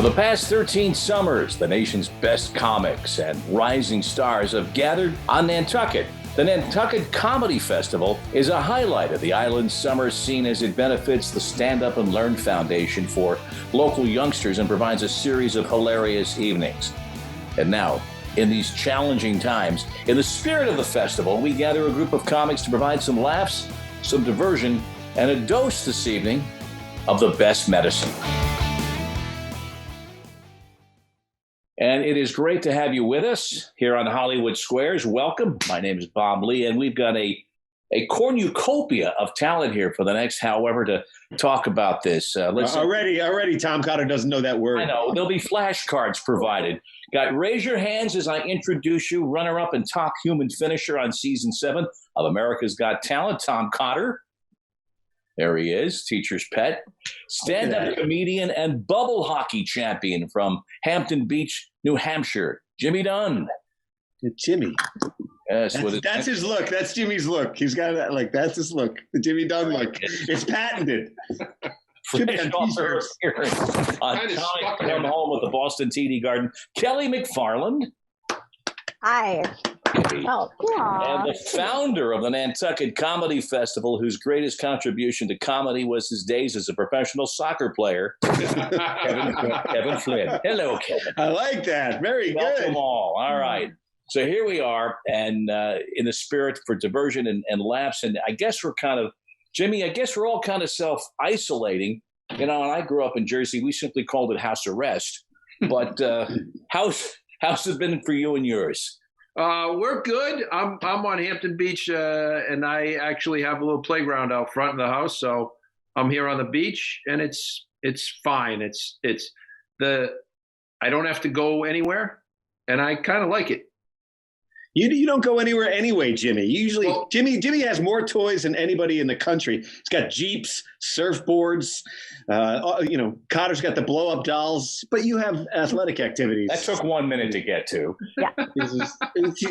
For the past 13 summers, the nation's best comics and rising stars have gathered on Nantucket. The Nantucket Comedy Festival is a highlight of the island's summer scene as it benefits the Standup and Learn Foundation for local youngsters and provides a series of hilarious evenings. And now, in these challenging times, in the spirit of the festival, we gather a group of comics to provide some laughs, some diversion, and a dose this evening of the best medicine. And it is great to have you with us here on Hollywood Squares. Welcome. My name is Bob Lee, and we've got a cornucopia of talent here for the next however to talk about this. Already, Tom Cotter doesn't know that word. I know. There'll be flashcards provided. Raise your hands as I introduce you, runner-up and top human finisher on Season 7 of America's Got Talent, Tom Cotter. There he is, teacher's pet. Stand-up comedian and bubble hockey champion from Hampton Beach, New Hampshire, Jimmy Dunn. Jimmy. Yes, that's his look. That's Jimmy's look. He's got that, like, that's his look. The Jimmy Dunn look. It's patented. Jimmy on T-shirts. On time to come home with the Boston TD Garden, Kelly McFarland. Hi. Oh, and the founder of the Nantucket Comedy Festival, whose greatest contribution to comedy was his days as a professional soccer player, Kevin Flynn. Hello, Kevin. I like that. Very good. Welcome all. All right. So here we are, and in the spirit for diversion and laughs, and I guess we're kind of, Jimmy, I guess we're all kind of self-isolating. You know, when I grew up in Jersey, we simply called it house arrest. But how's it been for you and yours? We're good. I'm on Hampton Beach, and I actually have a little playground out front in the house. So I'm here on the beach, and it's fine. I don't have to go anywhere, and I kind of like it. You don't go anywhere anyway, Jimmy. Usually, Jimmy has more toys than anybody in the country. He's got Jeeps, surfboards. Cotter's got the blow-up dolls. But you have athletic activities. That took 1 minute to get to. Yeah.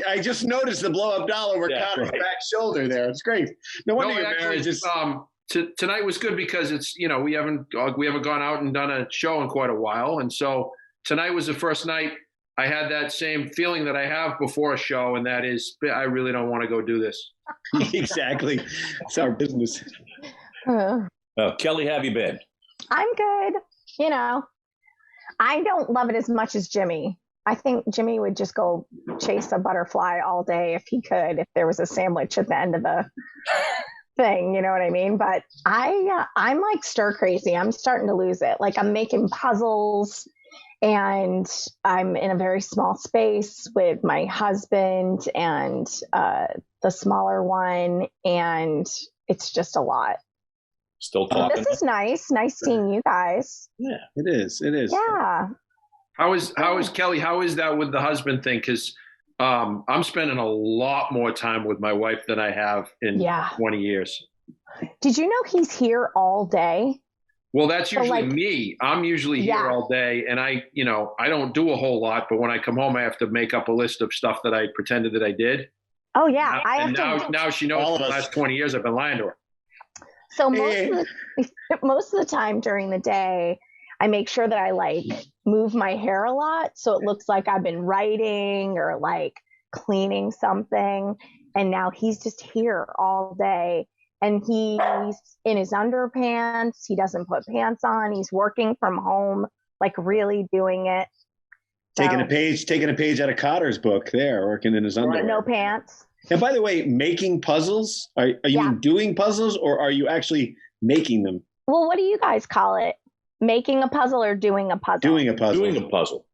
I just noticed the blow-up doll over Cotter's back shoulder there. It's great. No wonder your marriage is. Tonight was good because it's we haven't gone out and done a show in quite a while, and so tonight was the first night. I had that same feeling that I have before a show, and that is, I really don't want to go do this. Exactly. It's our business. Kelly, how have you been? I'm good. I don't love it as much as Jimmy. I think Jimmy would just go chase a butterfly all day if he could, if there was a sandwich at the end of the thing, you know what I mean? But I'm like stir crazy. I'm starting to lose it. Like, I'm making puzzles. And I'm in a very small space with my husband and the smaller one, and it's just a lot. Still talking. This is nice. Nice seeing you guys. Yeah, it is. It is. Yeah. How is Kelly? How is that with the husband thing? Because I'm spending a lot more time with my wife than I have in 20 years. Did you know he's here all day? Well, that's usually me. I'm usually here all day, and I don't do a whole lot, but when I come home, I have to make up a list of stuff that I pretended that I did. Oh, yeah. Now she knows for the last 20 years I've been lying to her. So most of the time during the day, I make sure that I move my hair a lot, so it looks like I've been writing or cleaning something. And now he's just here all day. And he's in his underpants. He doesn't put pants on. He's working from home, really doing it. Taking a page out of Cotter's book there, working in his underwear. No pants. And by the way, making puzzles, are you doing puzzles, or are you actually making them? Well, what do you guys call it? Making a puzzle or doing a puzzle? Doing a puzzle. Doing a puzzle.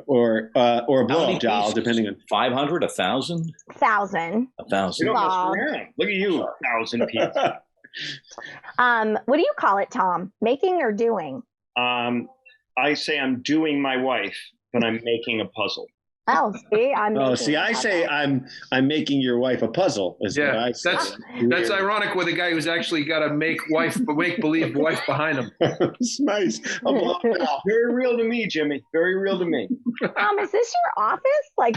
Or a blow-up doll, depending on 500, 1,000? 1,000. 1,000. You don't mess around. Look at you, 1,000 pieces. What do you call it, Tom? Making or doing? I say I'm doing my wife, but I'm making a puzzle. Oh, see, I say I'm making your wife a puzzle. What I say. That's ironic with a guy who's actually got a make believe wife behind him. It's nice. Very real to me, Jimmy. Very real to me. Is this your office?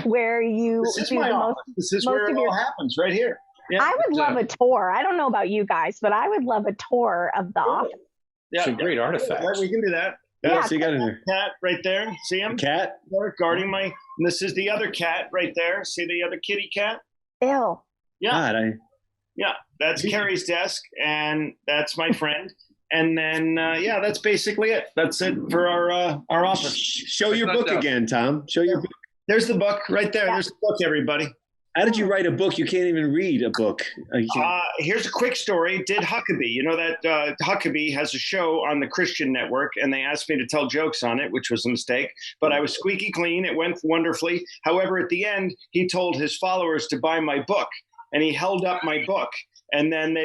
Where you? This is my office. This is where it all happens, right here. Yeah, I would love a tour. I don't know about you guys, but I would love a tour of the office. Yeah, it's a great artifact. We can do that. Yeah, so you got in there. Cat right there. See him? Cat? There, guarding my. And this is the other cat right there. See the other kitty cat? Ew. Yeah. God, Yeah. That's Carrie's desk, and that's my friend. And then, that's basically it. That's it for our office. show your book again, Tom. Show your book. There's the book right there. There's the book, everybody. How did you write a book? You can't even read a book. Here's a quick story. Did Huckabee. You know that Huckabee has a show on the Christian network, and they asked me to tell jokes on it, which was a mistake. But I was squeaky clean. It went wonderfully. However, at the end, he told his followers to buy my book, and he held up my book. And then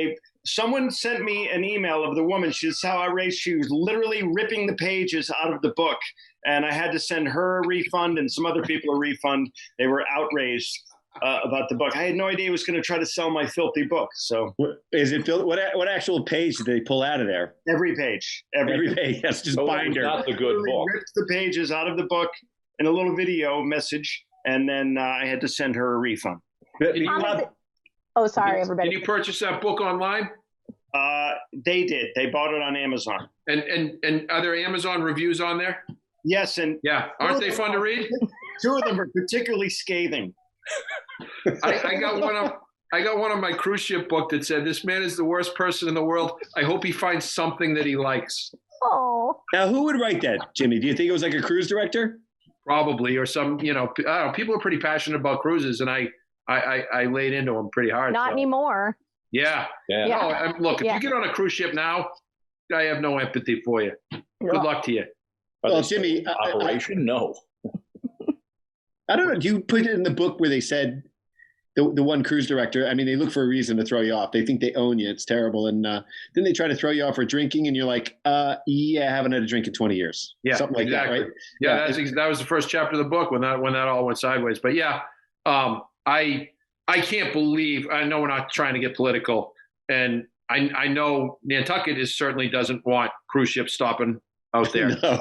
someone sent me an email of the woman. She's how outraged. She was literally ripping the pages out of the book. And I had to send her a refund and some other people a refund. They were outraged about the book. I had no idea he was going to try to sell my filthy book. So is it what actual page did they pull out of there? Every page. Every page. That's just binder. Not the good book. Ripped the pages out of the book in a little video message. And then I had to send her a refund. Oh, sorry, everybody. Did you purchase that book online? They did. They bought it on Amazon. And are there Amazon reviews on there? Yes, and aren't they fun to read? Two of them are particularly scathing. I got one on my cruise ship book that said, "This man is the worst person in the world. I hope he finds something that he likes." Oh. Now, who would write that, Jimmy? Do you think it was like a cruise director? Probably, or some. I don't know, people are pretty passionate about cruises, and I laid into them pretty hard. Not anymore. Yeah. No, look, if you get on a cruise ship now, I have no empathy for you. Good luck to you. Well, Jimmy, Operation No. I don't know. Do you put it in the book where they said the one cruise director? I mean, they look for a reason to throw you off. They think they own you. It's terrible. And then they try to throw you off for drinking, and you're like, I haven't had a drink in 20 years. Yeah, something like that, right? Yeah, that was the first chapter of the book when that all went sideways. But yeah, I can't believe. I know we're not trying to get political, and I know Nantucket certainly doesn't want cruise ships stopping out there. No,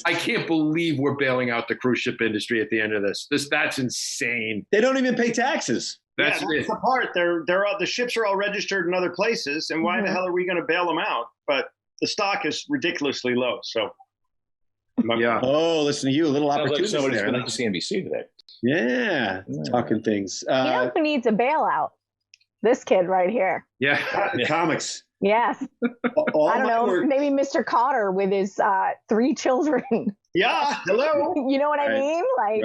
I can't believe we're bailing out the cruise ship industry at the end of this. That's insane. They don't even pay taxes. That's the part. The ships are all registered in other places, and why the hell are we going to bail them out? But the stock is ridiculously low. So, yeah. Oh, listen to you. A little opportunity like somebody's there. been to CNBC today. Yeah, talking things. You know who needs a bailout? This kid right here. Yeah. Comics. Yes. I don't know. Maybe Mr. Cotter with his 3 children. Yeah. Hello. You know what I mean? Like,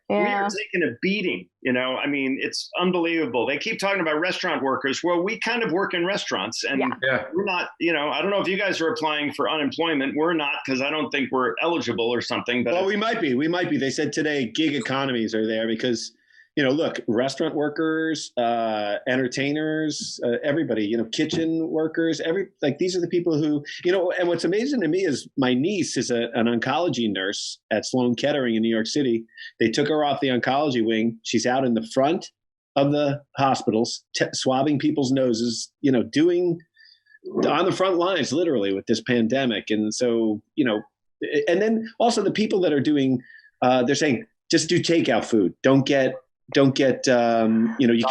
we are taking a beating. I mean, it's unbelievable. They keep talking about restaurant workers. Well, we kind of work in restaurants, and we're not. I don't know if you guys are applying for unemployment. We're not, because I don't think we're eligible or something. But we might be. We might be. They said today gig economies are there because. Look, restaurant workers, entertainers, everybody, kitchen workers, these are the people who, and what's amazing to me is my niece is an oncology nurse at Sloan Kettering in New York City. They took her off the oncology wing. She's out in the front of the hospitals, swabbing people's noses, doing on the front lines, literally, with this pandemic. And so, and then also the people that are doing, they're saying, just do takeout food. Don't get, you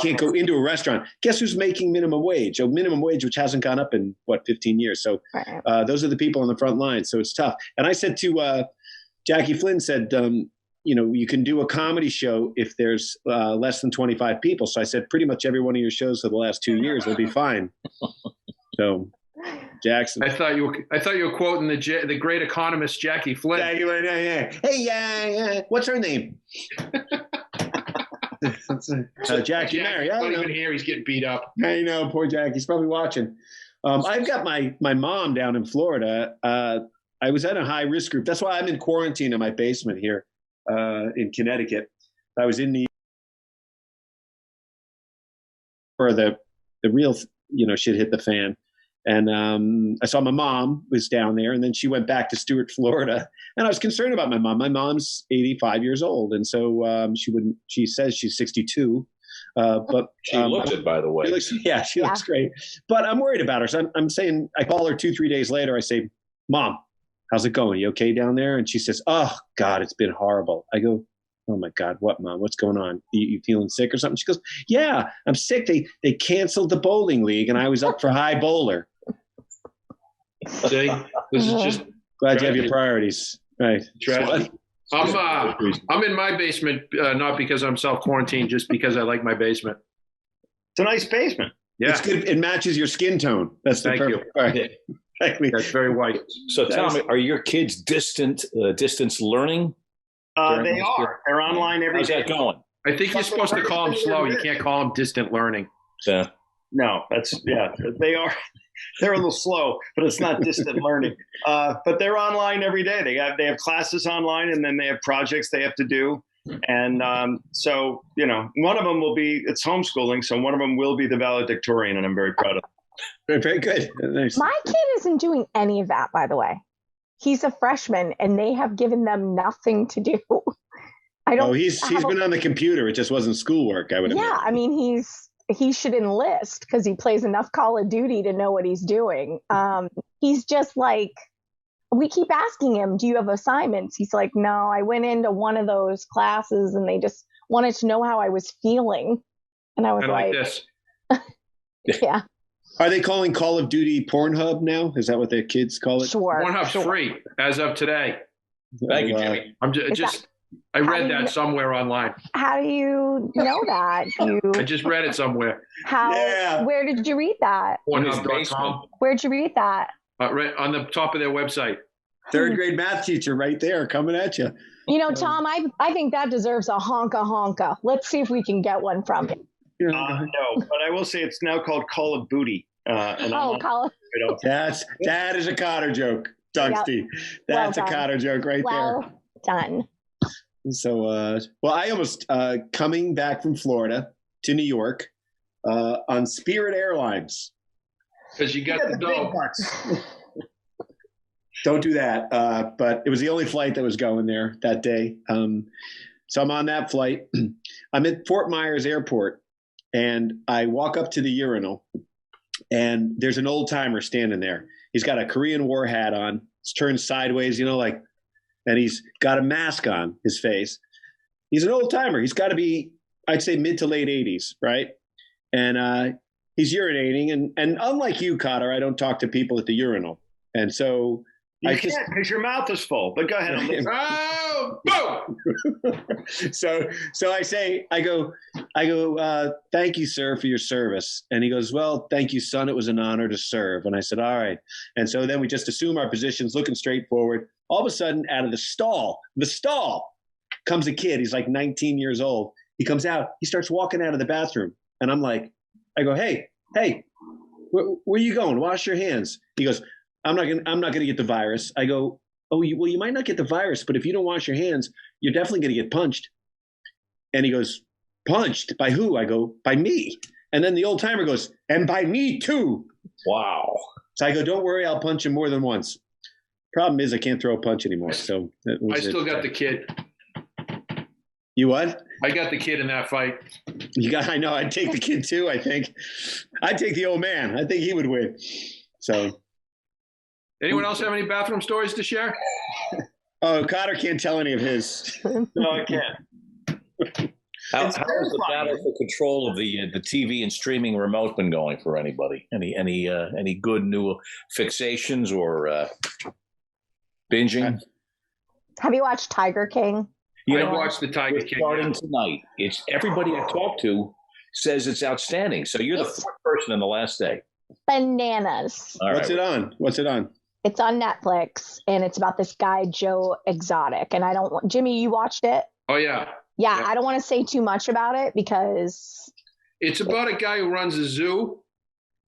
can't go into a restaurant. Guess who's making minimum wage? Minimum wage, which hasn't gone up in 15 years. So those are the people on the front line. So it's tough. And I said to Jackie Flynn said, you can do a comedy show if there's less than 25 people. So I said, pretty much every one of your shows for the last 2 years will be fine. So Jackson. I thought you were quoting the great economist Jackie Flynn. Hey, what's her name? Jackie Mary. Not even here. He's getting beat up. I know, poor Jackie. He's probably watching. I've got my mom down in Florida. I was at a high risk group. That's why I'm in quarantine in my basement here in Connecticut. I was in where the real shit hit the fan. And I saw my mom was down there, and then she went back to Stuart, Florida. And I was concerned about my mom. My mom's 85 years old, and so she says she's 62. But she looks it, by the way. She looks great. But I'm worried about her. So I'm saying, I call her 2-3 days later. I say, Mom, how's it going? You okay down there? And she says, oh, God, it's been horrible. I go, oh, my God, what, Mom? What's going on? You feeling sick or something? She goes, yeah, I'm sick. They canceled the bowling league, and I was up for high bowler. See, this is just Glad you have your priorities. Right. Tragedy. I'm in my basement, not because I'm self-quarantined, just because I like my basement. It's a nice basement. Yeah. It's good. It matches your skin tone. That's the perfect. All right. That's very white. So tell me, are your kids distance learning? They are. They're online every day. How's that going? I think you're supposed to call them slow. You can't call them distant learning. Yeah. No, they are. They're a little slow, but it's not distant learning. But they're online every day. They have classes online, and then they have projects they have to do. And so, one of them it's homeschooling. So one of them will be the valedictorian, and I'm very proud of them. Very, very good. Nice. My kid isn't doing any of that, by the way. He's a freshman, and they have given them nothing to do. He's been on the computer. It just wasn't schoolwork, I would imagine. Yeah, I mean, he should enlist because he plays enough Call of Duty to know what he's doing. He's just like, we keep asking him, do you have assignments? He's like, no, I went into one of those classes and they just wanted to know how I was feeling. And I was like this. Yeah. Are they calling Call of Duty Pornhub now? Is that what their kids call it? Sure. Pornhub's free as of today. Thank you, Jimmy. I read that somewhere online. How do you know that? I just read it somewhere. Where did you read that? Pornhub.com. Where'd you read that? Right on the top of their website. Third grade math teacher right there coming at you. Tom, I think that deserves a honka. Let's see if we can get one from him. No, but I will say it's now called Call of Booty. Call of That is a Cotter joke, Dunsty. Yep. That's a Cotter joke right there. Well done. So, I almost coming back from Florida to New York on Spirit Airlines. Because you got the dough. Don't do that. But it was the only flight that was going there that day. So I'm on that flight. I'm at Fort Myers Airport, and I walk up to the urinal, and there's an old timer standing there. He's got a Korean War hat on. It's turned sideways, and he's got a mask on his face. He's an old timer. He's got to be, I'd say, mid to late 80s, right? And he's urinating. And unlike you, Cotter, I don't talk to people at the urinal. And so you can't because your mouth is full. But go ahead. Oh, boom! So I go, thank you, sir, for your service. And he goes, well, thank you, son. It was an honor to serve. And I said, all right. And so then we just assume our positions, looking straight forward. All of a sudden, out of the stall comes a kid. He's like 19 years old. He comes out. He starts walking out of the bathroom. And I go, hey, where are you going? Wash your hands. He goes, I'm not gonna get the virus. I go, you might not get the virus, but if you don't wash your hands, you're definitely gonna get punched. And he goes, punched? By who? I go, by me. And then the old timer goes, and by me too. Wow. So I go, don't worry, I'll punch him more than once. Problem is I can't throw a punch anymore. So I still got the kid. You what? I got the kid in that fight. I know. I'd take the kid too, I think. I'd take the old man. I think he would win. So. Anyone else have any bathroom stories to share? Oh, Cotter can't tell any of his. No, I can't. How's the battle for control of the TV and streaming remote been going for anybody? Any good new fixations or binging? Have you watched Tiger King? I watched the Tiger King. Starting tonight. It's everybody I talk to says it's outstanding. So you're the fourth person in the last day. Bananas. What's it on? It's on Netflix, and it's about this guy, Joe Exotic. And Jimmy, you watched it? Oh, yeah. Yeah, I don't want to say too much about it because it's about a guy who runs a zoo,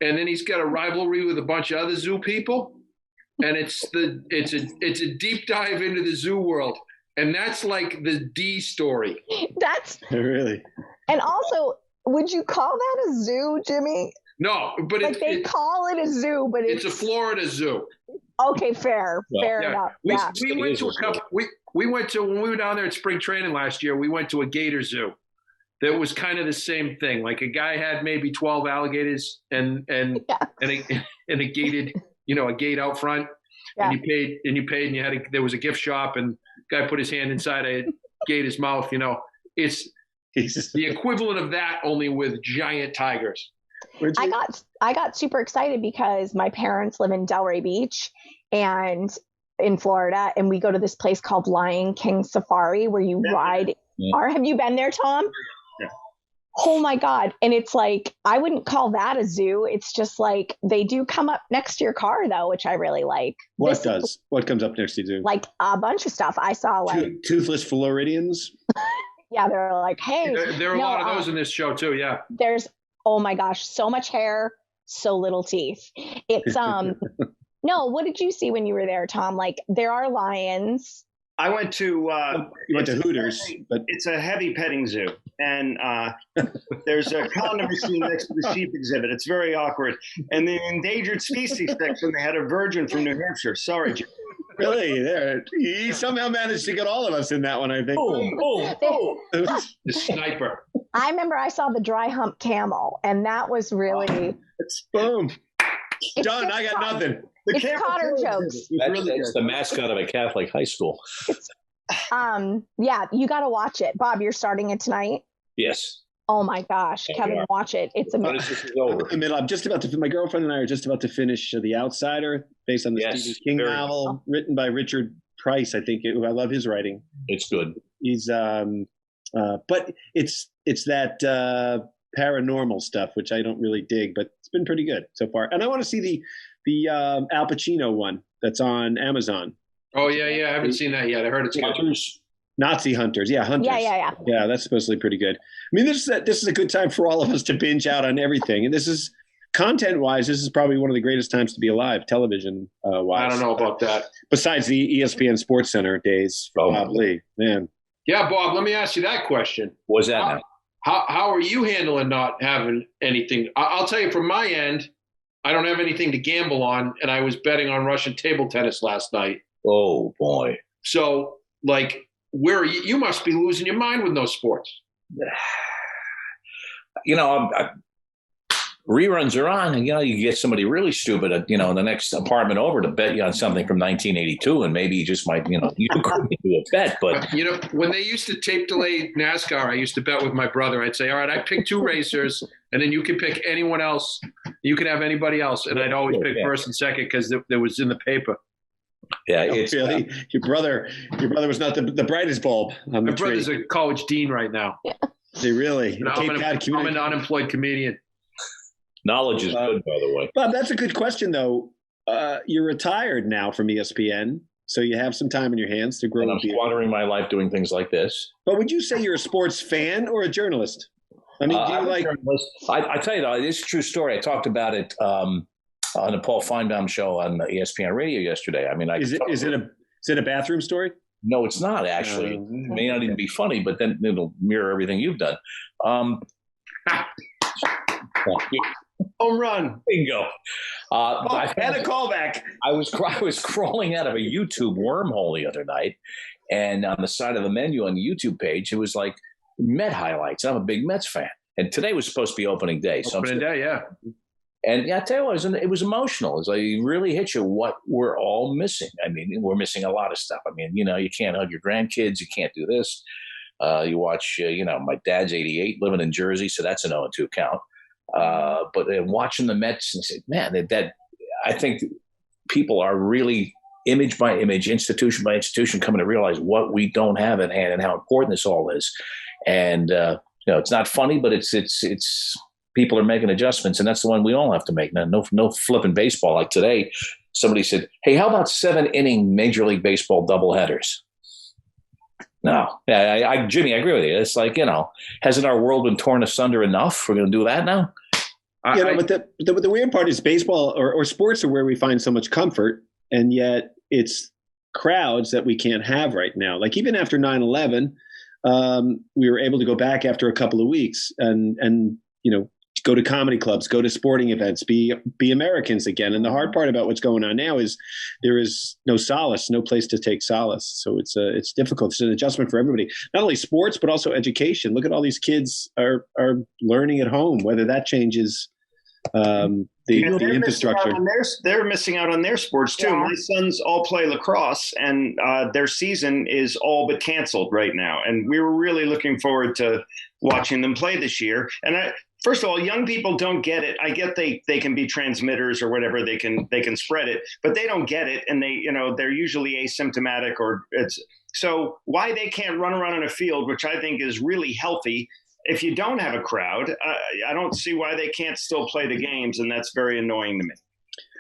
and then he's got a rivalry with a bunch of other zoo people, and it's a deep dive into the zoo world, and that's like the D story. That's really. And also, would you call that a zoo, Jimmy? No, but they call it a zoo, but it's a Florida zoo. Okay, fair enough. We went to a couple. We went to, when we were down there at spring training last year, we went to a gator zoo that was kind of the same thing. Like a guy had maybe 12 alligators and a gated, a gate out front. Yeah. And you paid and there was a gift shop and the guy put his hand inside a gator's mouth. It's the equivalent of that, only with giant tigers. I got super excited because my parents live in Delray Beach, and in Florida, and we go to this place called Lion King Safari where you ride. Have you been there, Tom? Yeah. Oh my God. And it's like, I wouldn't call that a zoo. It's just like they do come up next to your car though, which I really like. What comes up next to you? Like a bunch of stuff. I saw like toothless Floridians. Yeah, they're like, hey. There are a lot of those in this show too, yeah. There's, oh my gosh, so much hair, so little teeth. It's, no, what did you see when you were there, Tom? Like, there are lions. I went to you went to Hooters, but it's a heavy petting zoo, and there's a condom machine next to the sheep exhibit. It's very awkward. And the endangered species section, they had a virgin from New Hampshire. Sorry, Jim. Really? There, he somehow managed to get all of us in that one, I think. The sniper. I remember I saw the dry hump camel, and that was really. Boom. Done. I got nothing. It's Cotter jokes. That's the mascot of a Catholic high school. Yeah, you got to watch it. Bob, you're starting it tonight? Yes. Oh my gosh, Kevin, watch it. It's amazing. I'm just about to. My girlfriend and I are just about to finish The Outsider, based on the Stephen King novel, written by Richard Price. I think I love his writing. It's good. He's but it's that paranormal stuff which I don't really dig, but it's been pretty good so far. And I want to see the Al Pacino one that's on Amazon. Oh yeah, I haven't seen that yet. I heard it's good. Nazi Hunters. Yeah, Hunters. Yeah, that's supposedly pretty good. I mean, this is a good time for all of us to binge out on everything. And this is, content-wise, this is probably one of the greatest times to be alive, television-wise. I don't know about that. Besides the ESPN Sports Center days for Bob Lee. Man. Yeah, Bob, let me ask you that question. What's that now? How are you handling not having anything? I'll tell you from my end, I don't have anything to gamble on, and I was betting on Russian table tennis last night. Oh, boy. So, like, where are you? You must be losing your mind with those sports. Reruns are on, and you get somebody really stupid, in the next apartment over to bet you on something from 1982, and maybe you just might, you could do a bet. But when they used to tape delay NASCAR, I used to bet with my brother. I'd say, all right, I pick two racers, and then you can pick anyone else. You can have anybody else, and I'd always pick first and second because there was in the paper. Yeah, it's really your brother was not the brightest bulb on the tree. My brother's a college dean right now. They really? I'm an unemployed comedian. Knowledge is good, by the way. Bob, that's a good question, though. You're retired now from ESPN, so you have some time in your hands to grow. And I'm squandering my life doing things like this. But would you say you're a sports fan or a journalist? I mean, do you like? I tell you, it's a true story. I talked about it on the Paul Feinbaum show on ESPN Radio yesterday. I mean, is it a bathroom story? No, it's not actually. It may not even be funny, but then it'll mirror everything you've done. Home run. Bingo. I had a callback. I was crawling out of a YouTube wormhole the other night, and on the side of the menu on the YouTube page, it was like Met highlights. I'm a big Mets fan, and today was supposed to be opening day. Opening day, yeah. And I tell you what, it was emotional. It's like it really hit you what we're all missing. I mean, we're missing a lot of stuff. I mean, you can't hug your grandkids. You can't do this. You watch, my dad's 88, living in Jersey, so that's an 0-2 count. But watching the Mets and say, man, that I think people are really image by image, institution by institution, coming to realize what we don't have at hand and how important this all is. And it's not funny, but it's people are making adjustments, and that's the one we all have to make. Now, no flipping baseball like today. Somebody said, "Hey, how about 7-inning Major League Baseball doubleheaders?" No, yeah, Jimmy, I agree with you. It's like, hasn't our world been torn asunder enough? We're going to do that now. But the weird part is baseball or sports are where we find so much comfort, and yet it's crowds that we can't have right now. Like even after 9/11, we were able to go back after a couple of weeks and go to comedy clubs, go to sporting events, be Americans again. And the hard part about what's going on now is there is no solace, no place to take solace. So it's difficult. It's an adjustment for everybody, not only sports, but also education. Look at all these kids are learning at home, whether that changes the infrastructure. They're missing out on their sports too. Yeah. My sons all play lacrosse, and their season is all but canceled right now. And we were really looking forward to watching them play this year. And First of all, young people don't get it. I get they can be transmitters or whatever. They can spread it, but they don't get it, and they're usually asymptomatic so why they can't run around in a field, which I think is really healthy. If you don't have a crowd, I don't see why they can't still play the games, and that's very annoying to me.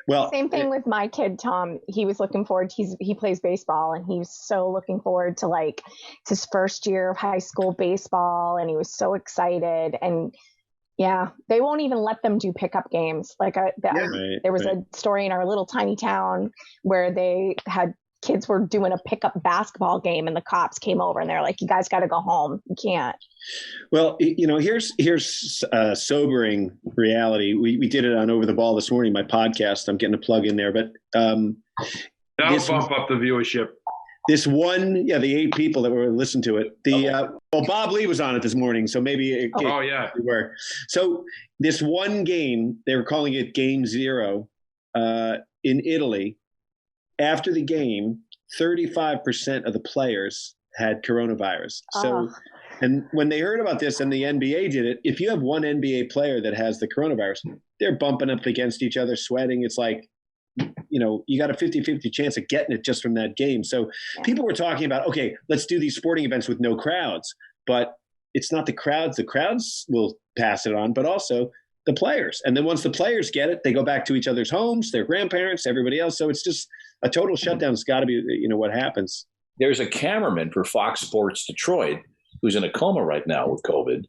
Well, same thing with my kid, Tom. He was looking forward. He plays baseball, and he was so looking forward to like his first year of high school baseball, and he was so excited. And yeah, they won't even let them do pickup games. There was a story in our little tiny town where they had kids were doing a pickup basketball game, and the cops came over and they're like, "You guys got to go home. You can't." Well, here's a sobering reality. We did it on Over the Ball this morning, my podcast. I'm getting a plug in there, but that'll bump up the viewership. This one, the 8 people that were listening to it. Bob Lee was on it this morning, so maybe were. So this one game, they were calling it Game 0 in Italy. After the game, 35% of the players had coronavirus. So, and when they heard about this and the NBA did it, if you have one NBA player that has the coronavirus, they're bumping up against each other, sweating. It's like, you got a 50-50 chance of getting it just from that game. So people were talking about, okay, let's do these sporting events with no crowds, but it's not the crowds. The crowds will pass it on, but also the players. And then once the players get it, they go back to each other's homes, their grandparents, everybody else. So it's just a total shutdown. It's got to be, what happens. There's a cameraman for Fox Sports Detroit who's in a coma right now with COVID,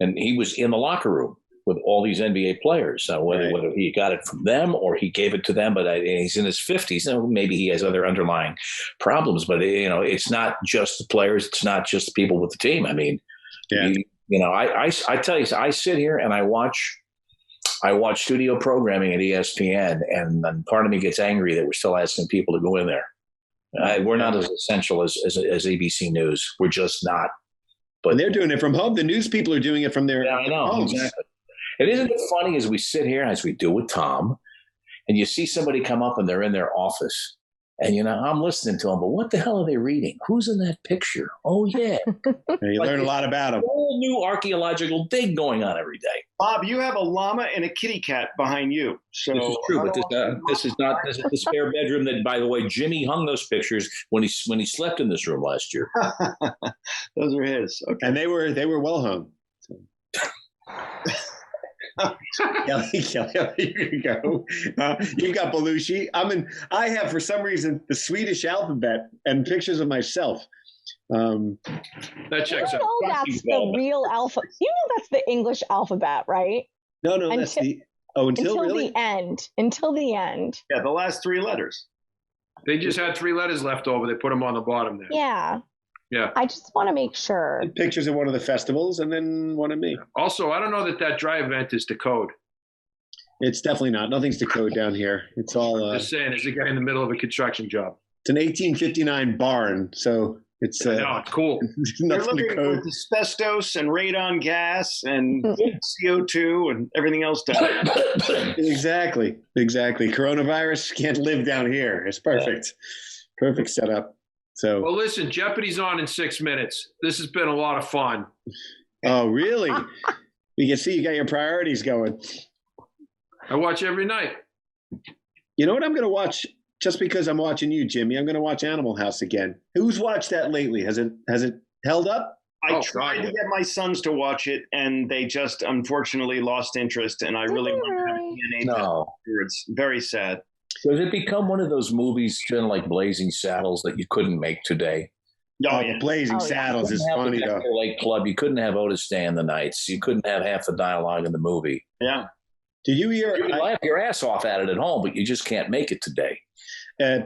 and he was in the locker room with all these NBA players. So whether he got it from them or he gave it to them, but he's in his 50s. So maybe he has other underlying problems, but it's not just the players. It's not just the people with the team. I mean, I tell you, I sit here and I watch studio programming at ESPN, and then part of me gets angry that we're still asking people to go in there. We're not as essential as ABC News. We're just not. But they're doing it from home. The news people are doing it from their homes. Exactly. And isn't it funny as we sit here, as we do with Tom, and you see somebody come up and they're in their office, and I'm listening to them, but what the hell are they reading? Who's in that picture? Oh, yeah. You learn a lot about them. A whole new archaeological dig going on every day. Bob, you have a llama and a kitty cat behind you. So this is true, but this is the spare bedroom that, by the way, Jimmy hung those pictures when he slept in this room last year. Those are his. Okay. And they were well hung. So. Kelly, here you go. You've got Belushi. I have, for some reason, the Swedish alphabet and pictures of myself. That checks out. That's the real alphabet. That's the English alphabet, right? No, that's the until really? The end. Until the end. Yeah, the last 3 letters. They just had 3 letters left over. They put them on the bottom there. Yeah. Yeah. I just want to make sure. And pictures of one of the festivals and then one of me. Also, I don't know that dry event is to code. It's definitely not. Nothing's to code down here. It's all. Just saying, there's a guy in the middle of a construction job. It's an 1859 barn, so it's. No, it's cool. They're looking for asbestos and radon gas and CO2 and everything else down there. Exactly. Coronavirus can't live down here. It's perfect. Perfect setup. So. Well, listen, Jeopardy's on in 6 minutes. This has been a lot of fun. Oh, really? You can see you got your priorities going. I watch every night. You know what I'm going to watch? Just because I'm watching you, Jimmy, I'm going to watch Animal House again. Who's watched that lately? Has it held up? I tried to get my sons to watch it, and they just unfortunately lost interest. And I really want to have a DNA test. It's very sad. Does it become one of those movies, kind of like Blazing Saddles, that you couldn't make today? Blazing Saddles is funny, though. Lake Club, you couldn't have Otis Day in the Nights. You couldn't have half the dialogue in the movie. Yeah. Did you hear? You can laugh your ass off at it at home, but you just can't make it today.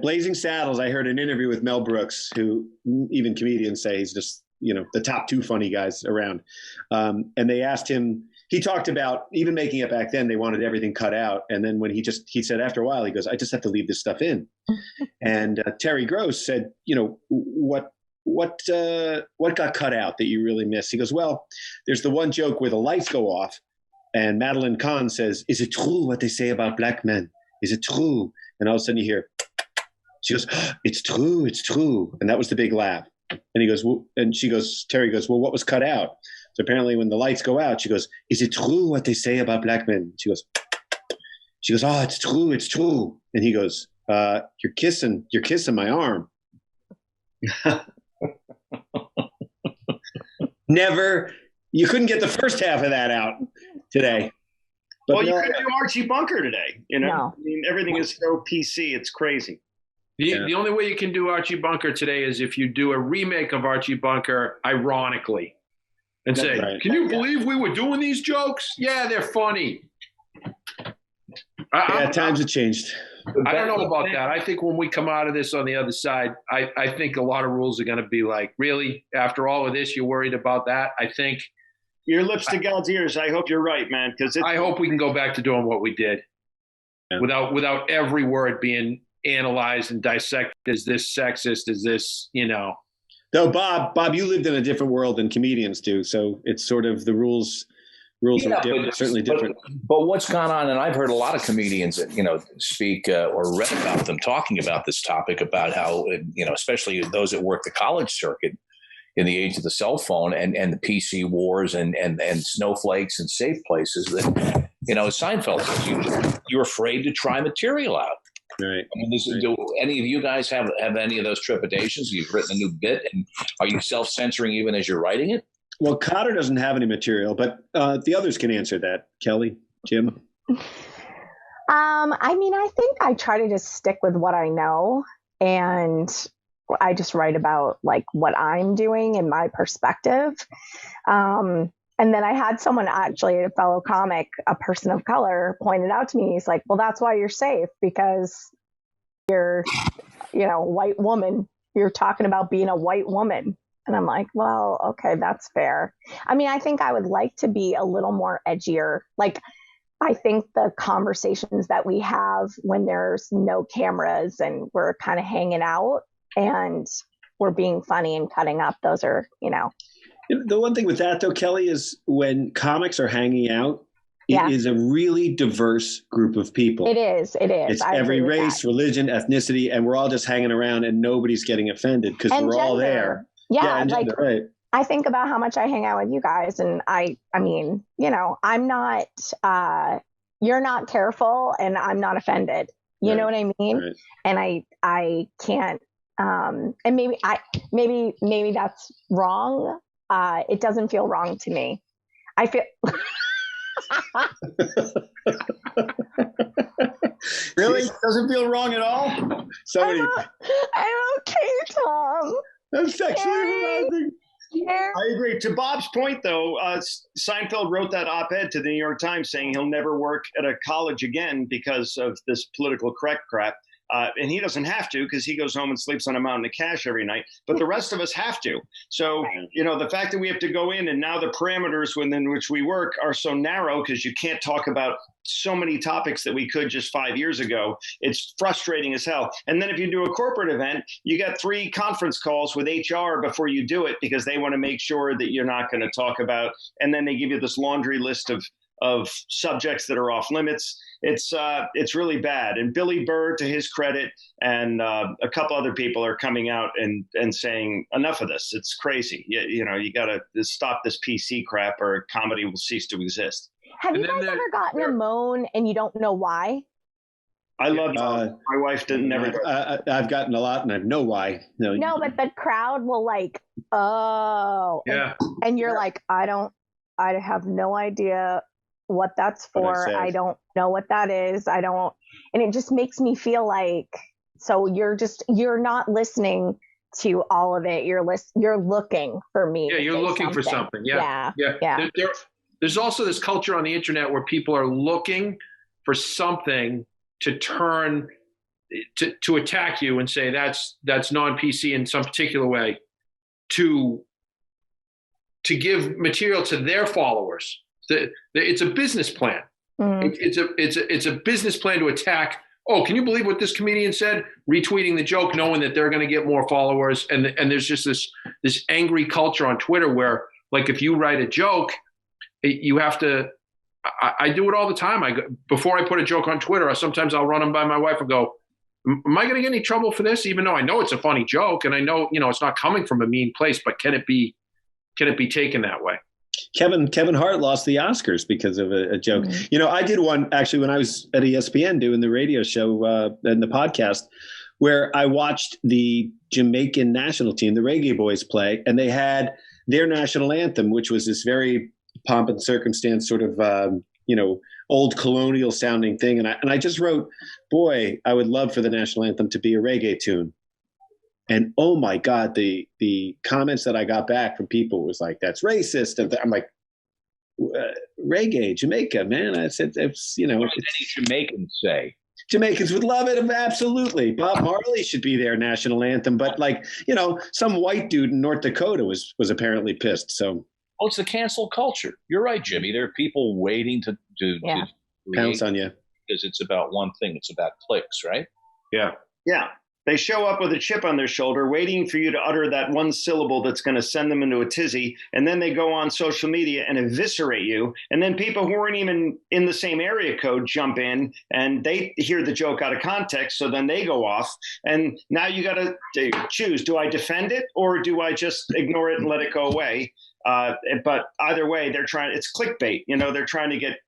Blazing Saddles, I heard an interview with Mel Brooks, who even comedians say he's just, the top 2 funny guys around. And they asked him, he talked about even making it back then, they wanted everything cut out. And then when he said after a while, he goes, I just have to leave this stuff in. And Terry Gross said, what got cut out that you really miss? He goes, well, there's the one joke where the lights go off and Madeline Kahn says, is it true what they say about black men? Is it true? And all of a sudden you hear, she goes, oh, it's true. And that was the big laugh. And he goes, well, and Terry goes, well, what was cut out? So apparently when the lights go out, she goes, "Is it true what they say about black men?" She goes, "Oh, it's true, it's true." And he goes, you're kissing my arm." Never, you couldn't get the first half of that out today. But well, you could do Archie Bunker today. You know, No. I mean, everything is so PC. It's crazy. The only way you can do Archie Bunker today is if you do a remake of Archie Bunker, ironically, and say, right. "Can you believe we were doing these jokes? Yeah, they're funny." Times have changed. I don't know about that. I think when we come out of this on the other side, I think a lot of rules are going to be like, really, after all of this, you're worried about that? I think your lips to God's ears. I hope you're right, man. Because I hope we can go back to doing what we did without every word being analyzed and dissected. Is this sexist? Is this, Though, Bob, you lived in a different world than comedians do, so it's sort of the rules are different, certainly different. But what's gone on, and I've heard a lot of comedians, speak or read about them talking about this topic, about how, especially those that work the college circuit in the age of the cell phone and the PC wars and snowflakes and safe places, that, Seinfeld says you're afraid to try material out. Right. I mean, do any of you guys have any of those trepidations? You've written a new bit, and are you self-censoring even as you're writing it? Well, Cotter doesn't have any material, but the others can answer that. Kelly, Jim? I think I try to just stick with what I know, and I just write about like what I'm doing and my perspective. And then I had someone, actually, a fellow comic, a person of color, pointed out to me, he's like, "Well, that's why you're safe, because you're, white woman. You're talking about being a white woman." And I'm like, well, okay, that's fair. I mean, I think I would like to be a little more edgier. Like, I think the conversations that we have when there's no cameras and we're kind of hanging out and we're being funny and cutting up, those are, The one thing with that, though, Kelly, is when comics are hanging out, it is a really diverse group of people. It is. It's every race, religion, ethnicity, and we're all just hanging around and nobody's getting offended because we're all there. Yeah, and gender, right. I think about how much I hang out with you guys, and I mean, I'm not, you're not careful and I'm not offended. You know what I mean? Right. And I can't, and maybe that's wrong. It doesn't feel wrong to me. I feel. Really? Doesn't feel wrong at all? I'm okay, Tom. That's sexually harassing. I agree. To Bob's point, though, Seinfeld wrote that op-ed to the New York Times saying he'll never work at a college again because of this political correct crap. And he doesn't have to because he goes home and sleeps on a mountain of cash every night. But the rest of us have to. So, the fact that we have to go in and now the parameters within which we work are so narrow because you can't talk about so many topics that we could just 5 years ago. It's frustrating as hell. And then if you do a corporate event, you got 3 conference calls with HR before you do it because they want to make sure that you're not going to talk about. And then they give you this laundry list of subjects that are off limits. It's really bad. And Billy Burr, to his credit, and a couple other people are coming out and saying enough of this. It's crazy. You got to stop this PC crap, or comedy will cease to exist. Have you guys ever gotten a moan and you don't know why? I love my wife didn't never. I've gotten a lot, and I know why. No, but the crowd will like, oh, yeah, and you're like, I have no idea what that's for. I don't know what that is. And it just makes me feel like, so you're not listening to all of it. You're looking for me. Yeah, you're looking for something. Yeah. There's also this culture on the internet where people are looking for something to turn to attack you and say that's non-PC in some particular way, to give material to their followers. It's a business plan. Mm-hmm. It's a business plan to attack. Oh, can you believe what this comedian said? Retweeting the joke, knowing that they're going to get more followers, and there's just this angry culture on Twitter where, like, if you write a joke, you have to. I do it all the time. Before I put a joke on Twitter, sometimes I'll run them by my wife and go, "Am I going to get any trouble for this?" Even though I know it's a funny joke and I know it's not coming from a mean place, but can it be taken that way? Kevin Hart lost the Oscars because of a joke. Mm-hmm. I did one actually when I was at ESPN doing the radio show and the podcast, where I watched the Jamaican national team, the Reggae Boys, play, and they had their national anthem, which was this very pomp and circumstance sort of old colonial sounding thing. And I just wrote, boy, I would love for the national anthem to be a reggae tune. And oh my God, the comments that I got back from people was like, that's racist. And I'm like, reggae, Jamaica, man. I said, What did any Jamaicans say? Jamaicans would love it. Absolutely. Bob Marley should be their national anthem. But some white dude in North Dakota was apparently pissed. So. Oh, it's the cancel culture. You're right, Jimmy. There are people waiting to pounce on you because it's about one thing. It's about clicks, right? Yeah. Yeah. They show up with a chip on their shoulder, waiting for you to utter that one syllable that's going to send them into a tizzy. And then they go on social media and eviscerate you. And then people who weren't even in the same area code jump in and they hear the joke out of context. So then they go off. And now you got to choose. Do I defend it or do I just ignore it and let it go away? But either way, it's clickbait. They're trying to get,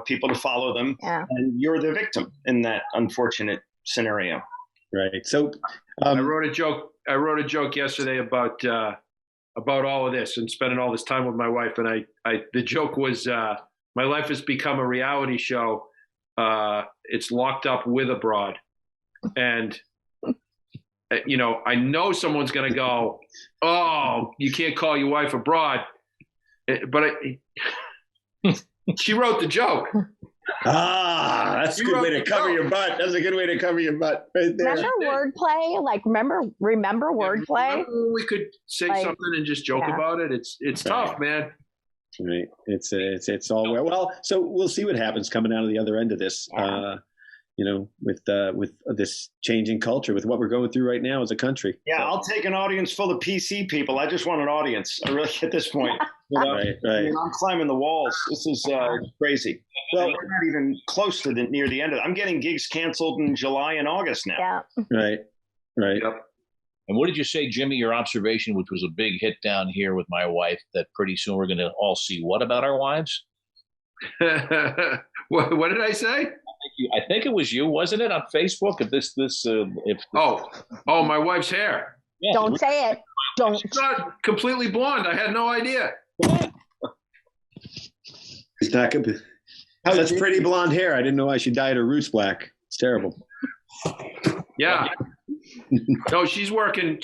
people to follow them. Yeah. And you're the victim in that unfortunate scenario. Right. So I wrote a joke yesterday about all of this and spending all this time with my wife. And the joke was, my life has become a reality show. It's locked up with a broad. And, I know someone's going to go, oh, you can't call your wife a broad. But she wrote the joke. That's a good way to cover your butt. That's a good way to cover your butt right there. Remember wordplay? Like, remember wordplay? Remember we could say something and just joke about it. It's tough, man. Right. It's all well. So we'll see what happens coming out of the other end of this. With this changing culture, with what we're going through right now as a country. Yeah, I'll take an audience full of PC people. I just want an audience. I really, at this point. Right. I'm climbing the walls. This is crazy. Well, we're not even close to near the end of it. I'm getting gigs canceled in July and August now. Yeah. Right. Yep. And what did you say, Jimmy, your observation, which was a big hit down here with my wife, that pretty soon we're going to all see what about our wives? What did I say? I think it was you, wasn't it, on Facebook? My wife's hair. Yeah. Don't say it. Don't. She's not completely blonde. I had no idea. It's not good. That's pretty blonde hair. I didn't know why she dyed her roots black. It's terrible. Yeah. No, she's working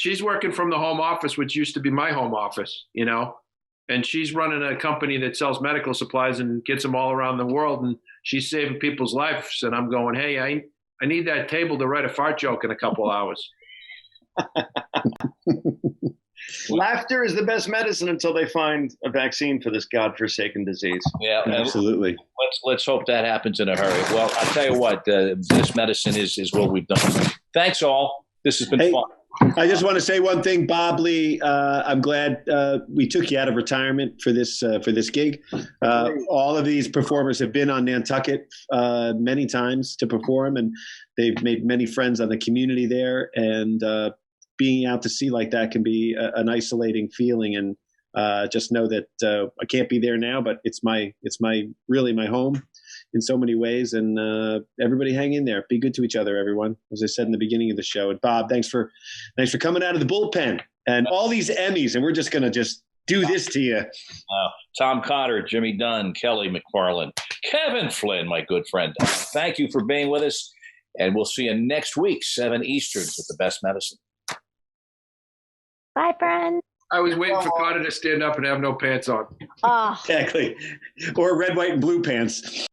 from the home office, which used to be my home office, and she's running a company that sells medical supplies and gets them all around the world. And she's saving people's lives. And I'm going, hey, I need that table to write a fart joke in a couple hours. Laughter is the best medicine until they find a vaccine for this godforsaken disease. Yeah, absolutely. Let's hope that happens in a hurry. Well, I'll tell you what, this medicine is what we've done. Thanks all. This has been fun. I just want to say one thing, Bob Lee. I'm glad we took you out of retirement for this gig. All of these performers have been on Nantucket many times to perform, and they've made many friends on the community there. And being out to sea like that can be an isolating feeling. And just know that I can't be there now, but it's really my home in so many ways. And everybody hang in there. Be good to each other, everyone, as I said in the beginning of the show. And Bob, thanks for coming out of the bullpen and all these Emmys. And we're just going to do this to you. Tom Cotter, Jimmy Dunn, Kelly McFarland, Kevin Flynn, my good friend. Thank you for being with us. And we'll see you next week, 7 Eastern, with the best medicine. Bye, friends. I was waiting for Cotter to stand up and have no pants on. Exactly. Or red, white, and blue pants.